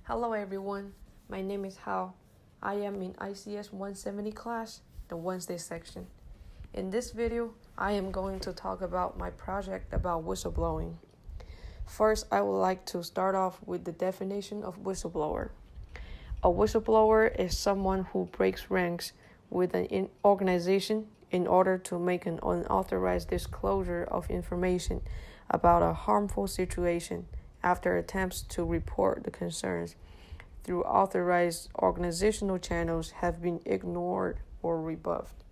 Hello everyone, my name is Hao. I am in ICS 170 class, the Wednesday section. In this video, I am going to talk about my project about whistleblowing. First, I would like to start off with the definition of whistleblower. A whistleblower is someone who breaks ranks with an organization in order to make an unauthorized disclosure of information about a harmful situation after attempts to report the concerns through authorized organizational channels have been ignored or rebuffed.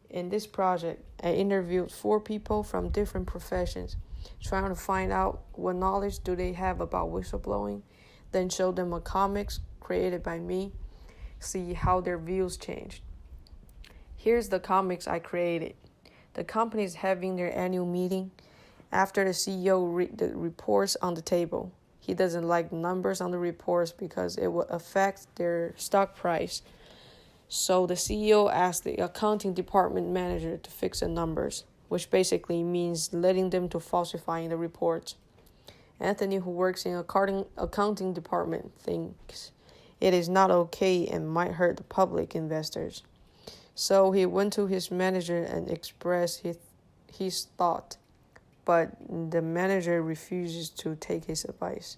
In this project, I interviewed 4 people from different professions, trying to find out what knowledge do they have about whistleblowing, then show them a comics created by me, see how their views changed. Here's the comics I created. The company is having their annual meeting. After the CEO read the reports on the table, he doesn't like numbers on the reports because it will affect their stock price. So the CEO asked the accounting department manager to fix the numbers, which basically means letting them to falsifying the reports. Anthony, who works in accounting department, thinks it is not okay and might hurt the public investors. So he went to his manager and expressed his thought, but the manager refuses to take his advice.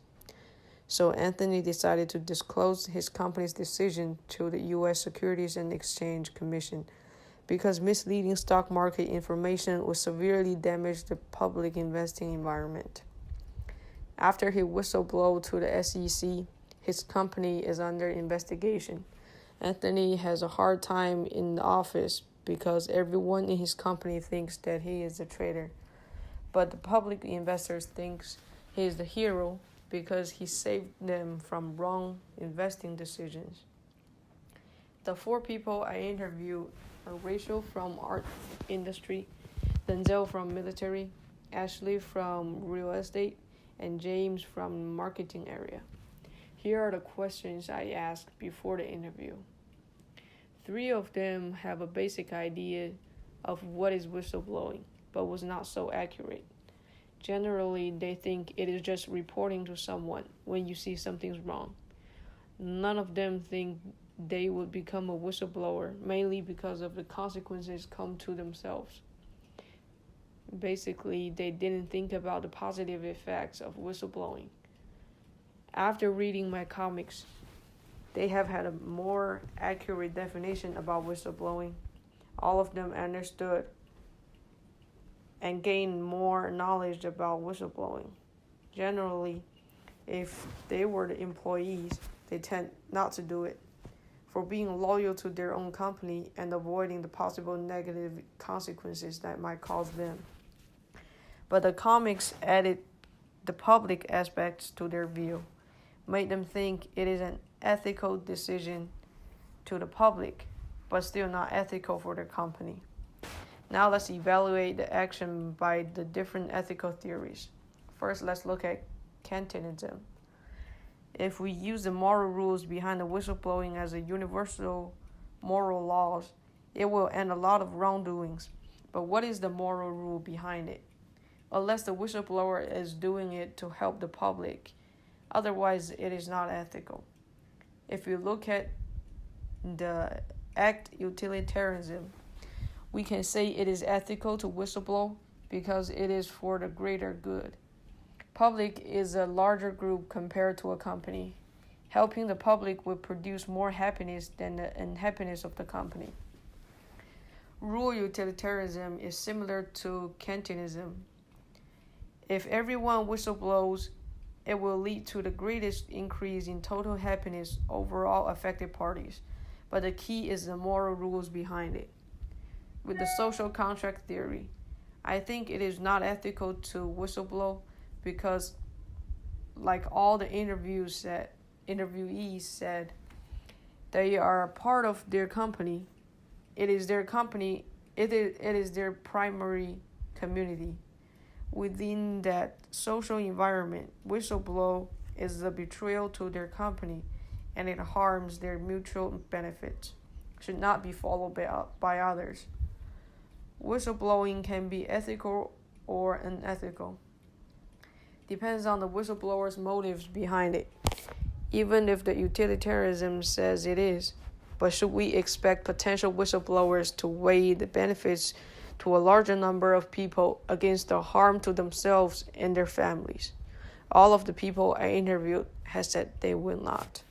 So Anthony decided to disclose his company's decision to the U.S. Securities and Exchange Commission because misleading stock market information would severely damage the public investing environment. After he whistleblowed to the SEC, his company is under investigation. Anthony has a hard time in the office because everyone in his company thinks that he is a traitor. But the public investors thinks he is the hero because he saved them from wrong investing decisions. The 4 people I interviewed are Rachel from art industry, Denzel from military, Ashley from real estate, and James from marketing area. Here are the questions I asked before the interview. 3 of them have a basic idea of what is whistleblowing, but was not so accurate. Generally, they think it is just reporting to someone when you see something's wrong. None of them think they would become a whistleblower, mainly because of the consequences come to themselves. Basically, they didn't think about the positive effects of whistleblowing. After reading my comics, they have had a more accurate definition about whistleblowing. All of them understood and gain more knowledge about whistleblowing. Generally, if they were the employees, they tend not to do it for being loyal to their own company and avoiding the possible negative consequences that might cause them. But the comics added the public aspects to their view, made them think it is an ethical decision to the public, but still not ethical for their company. Now let's evaluate the action by the different ethical theories. First, let's look at Kantianism. If we use the moral rules behind the whistleblowing as a universal moral laws, it will end a lot of wrongdoings. But what is the moral rule behind it? Unless the whistleblower is doing it to help the public, otherwise it is not ethical. If you look at the act utilitarianism, we can say it is ethical to whistleblow because it is for the greater good. Public is a larger group compared to a company. Helping the public will produce more happiness than the unhappiness of the company. Rule utilitarianism is similar to Kantianism. If everyone whistleblows, it will lead to the greatest increase in total happiness overall affected parties. But the key is the moral rules behind it. With the social contract theory, I think it is not ethical to whistleblow because, like all the interviewees said, they are a part of their company. It is their company. It is their primary community. Within that social environment, whistleblow is a betrayal to their company, and it harms their mutual benefits. Should not be followed by others. Whistleblowing can be ethical or unethical. Depends on the whistleblower's motives behind it. even if the utilitarianism says it is. But should we expect potential whistleblowers to weigh the benefits to a larger number of people against the harm to themselves and their families? All of the people I interviewed have said they will not.